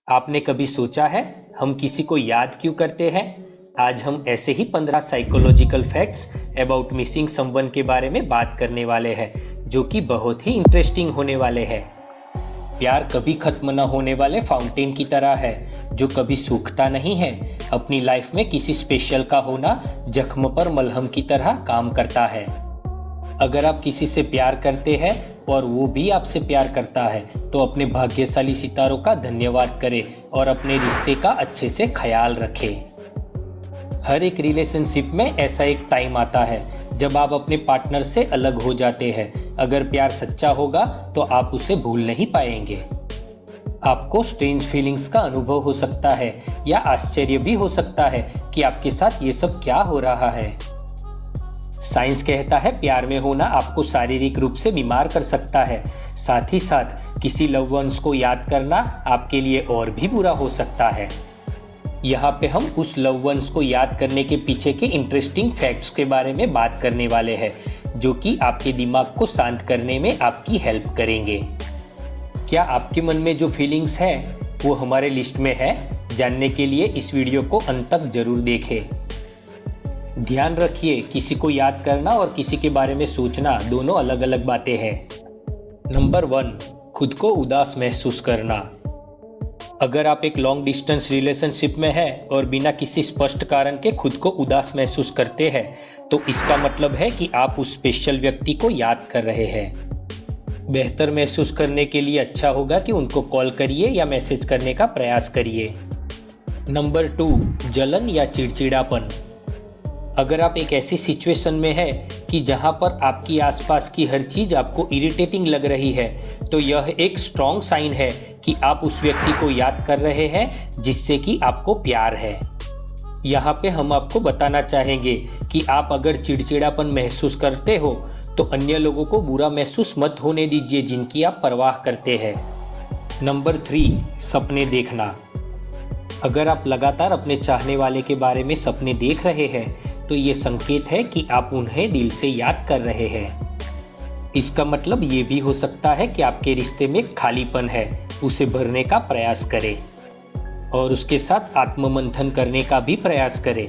आपने कभी सोचा है हम किसी को याद क्यों करते हैं? आज हम ऐसे ही 15 psychological facts about missing someone के बारे में बात करने वाले हैं, जो कि बहुत ही इंटरेस्टिंग होने वाले हैं। प्यार कभी खत्म न होने वाले फाउंटेन की तरह है, जो कभी सूखता नहीं है। अपनी लाइफ में किसी स्पेशल का होना जख्म पर मलहम की तरह काम करता है। अगर आप किसी से प्यार करते हैं और वो भी आपसे प्यार करता है, तो अपने भाग्यशाली सितारों का धन्यवाद करें और अपने रिश्ते का अच्छे से ख्याल रखें। हर एक रिलेशनशिप में ऐसा एक टाइम आता है जब आप अपने पार्टनर से अलग हो जाते हैं। अगर प्यार सच्चा होगा तो आप उसे भूल नहीं पाएंगे। आपको स्ट्रेंज फीलिंग्स का अनुभव हो सकता है या आश्चर्य भी हो सकता है कि आपके साथ ये सब क्या हो रहा है। साइंस कहता है प्यार में होना आपको शारीरिक रूप से बीमार कर सकता है। साथ ही साथ किसी लव वंस को याद करना आपके लिए और भी बुरा हो सकता है। यहाँ पे हम उस लव वंस को याद करने के पीछे के इंटरेस्टिंग फैक्ट्स के बारे में बात करने वाले हैं, जो कि आपके दिमाग को शांत करने में आपकी हेल्प करेंगे। क्या आपके मन में जो फीलिंग्स है वो हमारे लिस्ट में है? जानने के लिए इस वीडियो को अंत तक जरूर देखें। ध्यान रखिए, किसी को याद करना और किसी के बारे में सोचना दोनों अलग अलग बातें हैं। नंबर 1, खुद को उदास महसूस करना। अगर आप एक लॉन्ग डिस्टेंस रिलेशनशिप में हैं और बिना किसी स्पष्ट कारण के खुद को उदास महसूस करते हैं, तो इसका मतलब है कि आप उस स्पेशल व्यक्ति को याद कर रहे हैं। बेहतर महसूस करने के लिए अच्छा होगा कि उनको कॉल करिए या मैसेज करने का प्रयास करिए। नंबर 2, जलन या चिड़चिड़ापन। अगर आप एक ऐसी सिचुएशन में है कि जहां पर आपकी आसपास की हर चीज़ आपको इरिटेटिंग लग रही है, तो यह एक स्ट्रॉन्ग साइन है कि आप उस व्यक्ति को याद कर रहे हैं जिससे कि आपको प्यार है। यहाँ पे हम आपको बताना चाहेंगे कि आप अगर चिड़चिड़ापन महसूस करते हो तो अन्य लोगों को बुरा महसूस मत होने दीजिए जिनकी आप परवाह करते हैं। नंबर 3, सपने देखना। अगर आप लगातार अपने चाहने वाले के बारे में सपने देख रहे हैं, तो ये संकेत है कि आप उन्हें दिल से याद कर रहे हैं। इसका मतलब ये भी हो सकता है कि आपके रिश्ते में खालीपन है, उसे भरने का प्रयास करें और उसके साथ आत्ममंथन करने का भी प्रयास करें।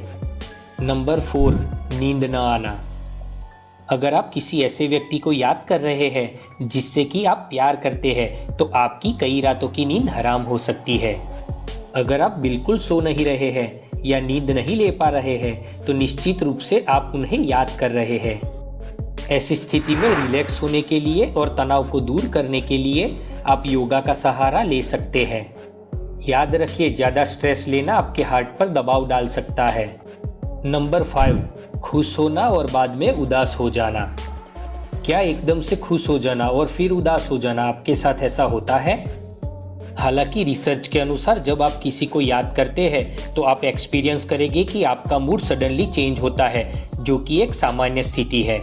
नंबर 4, नींद न आना। अगर आप किसी ऐसे व्यक्ति को याद कर रहे हैं जिससे कि आप प्यार करते हैं, तो आपकी कई रातों की नींद हराम हो सकती है। अगर आप बिल्कुल सो नहीं रहे हैं या नींद नहीं ले पा रहे हैं, तो निश्चित रूप से आप उन्हें याद कर रहे हैं। ऐसी स्थिति में रिलैक्स होने के लिए और तनाव को दूर करने के लिए आप योगा का सहारा ले सकते हैं। याद रखिए, ज़्यादा स्ट्रेस लेना आपके हार्ट पर दबाव डाल सकता है। नंबर 5, खुश होना और बाद में उदास हो जाना। क्या एकदम से खुश हो जाना और फिर उदास हो जाना आपके साथ ऐसा होता है? हालांकि रिसर्च के अनुसार जब आप किसी को याद करते हैं तो आप एक्सपीरियंस करेंगे कि आपका मूड सडनली चेंज होता है, जो कि एक सामान्य स्थिति है।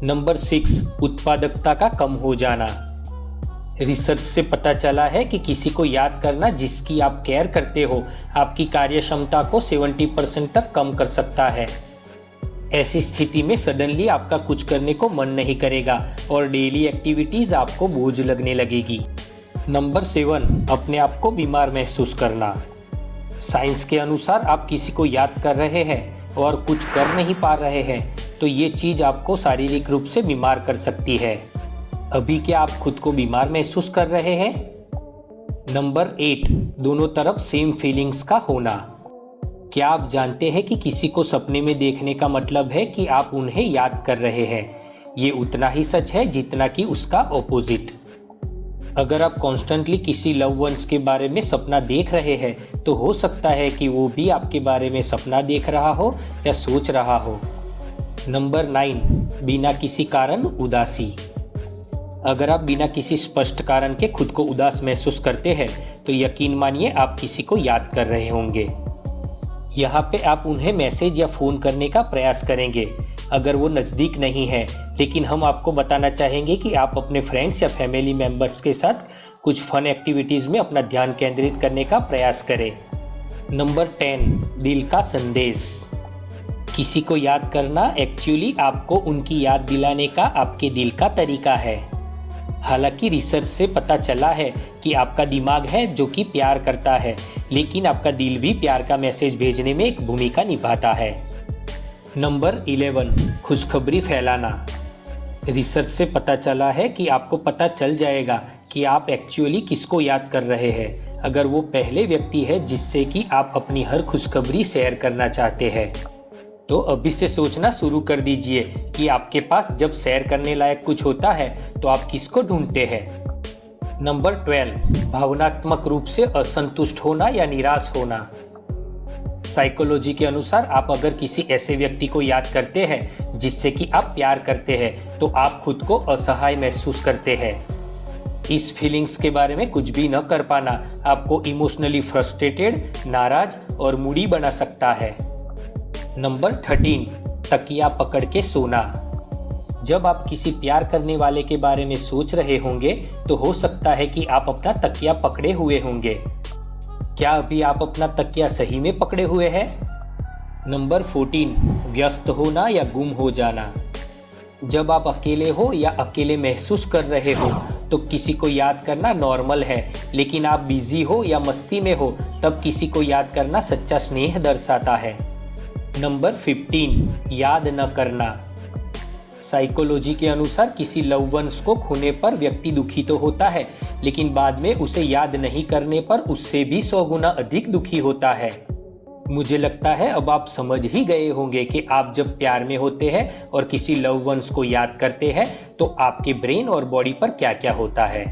नंबर 6, उत्पादकता का कम हो जाना। रिसर्च से पता चला है कि किसी को याद करना जिसकी आप केयर करते हो आपकी कार्य क्षमता को 70% तक कम कर सकता है। ऐसी स्थिति में सडनली आपका कुछ करने को मन नहीं करेगा और डेली एक्टिविटीज आपको बोझ लगने लगेगी। नंबर 7, अपने आप को बीमार महसूस करना। साइंस के अनुसार आप किसी को याद कर रहे हैं और कुछ कर नहीं पा रहे हैं, तो ये चीज़ आपको शारीरिक रूप से बीमार कर सकती है। अभी क्या आप खुद को बीमार महसूस कर रहे हैं? नंबर 8, दोनों तरफ सेम फीलिंग्स का होना। क्या आप जानते हैं कि किसी को सपने में देखने का मतलब है कि आप उन्हें याद कर रहे हैं? ये उतना ही सच है जितना कि उसका ऑपोजिट। अगर आप कॉन्स्टेंटली किसी लव वंस के बारे में सपना देख रहे हैं, तो हो सकता है कि वो भी आपके बारे में सपना देख रहा हो या सोच रहा हो। नंबर 9, बिना किसी कारण उदासी। अगर आप बिना किसी स्पष्ट कारण के खुद को उदास महसूस करते हैं, तो यकीन मानिए आप किसी को याद कर रहे होंगे। यहाँ पे आप उन्हें मैसेज या फ़ोन करने का प्रयास करेंगे अगर वो नज़दीक नहीं है, लेकिन हम आपको बताना चाहेंगे कि आप अपने फ्रेंड्स या फैमिली मेम्बर्स के साथ कुछ फन एक्टिविटीज़ में अपना ध्यान केंद्रित करने का प्रयास करें। नंबर 10, दिल का संदेश। किसी को याद करना एक्चुअली आपको उनकी याद दिलाने का आपके दिल का तरीका है। हालांकि रिसर्च से पता चला है कि आपका दिमाग है जो कि प्यार करता है, लेकिन आपका दिल भी प्यार का मैसेज भेजने में एक भूमिका निभाता है। नंबर 11, खुशखबरी फैलाना। रिसर्च से पता चला है कि आपको पता चल जाएगा कि आप एक्चुअली किसको याद कर रहे हैं अगर वो पहले व्यक्ति है जिससे कि आप अपनी हर खुशखबरी शेयर करना चाहते हैं। तो अभी से सोचना शुरू कर दीजिए कि आपके पास जब शेयर करने लायक कुछ होता है तो आप किसको ढूंढते हैं। नंबर 12, भावनात्मक रूप से असंतुष्ट होना या निराश होना। साइकोलॉजी के अनुसार आप अगर किसी ऐसे व्यक्ति को याद करते हैं जिससे कि आप प्यार करते हैं तो आप खुद को असहाय महसूस करते हैं। इस फीलिंग्स के बारे में कुछ भी न कर पाना आपको इमोशनली फ्रस्ट्रेटेड, नाराज और मूडी बना सकता है। नंबर 13, तकिया पकड़ के सोना। जब आप किसी प्यार करने वाले के बारे में सोच रहे होंगे तो हो सकता है कि आप अपना तकिया पकड़े हुए होंगे। क्या अभी आप अपना तकिया सही में पकड़े हुए हैं? नंबर 14, व्यस्त होना या गुम हो जाना। जब आप अकेले हो या अकेले महसूस कर रहे हो तो किसी को याद करना नॉर्मल है, लेकिन आप बिजी हो या मस्ती में हो तब किसी को याद करना सच्चा स्नेह दर्शाता है। नंबर 15, याद न करना। साइकोलॉजी के अनुसार किसी लव वंस को खोने पर व्यक्ति दुखी तो होता है, लेकिन बाद में उसे याद नहीं करने पर उससे भी 100 गुना अधिक दुखी होता है। मुझे लगता है अब आप समझ ही गए होंगे कि आप जब प्यार में होते हैं और किसी लव वंस को याद करते हैं तो आपके ब्रेन और बॉडी पर क्या क्या होता है।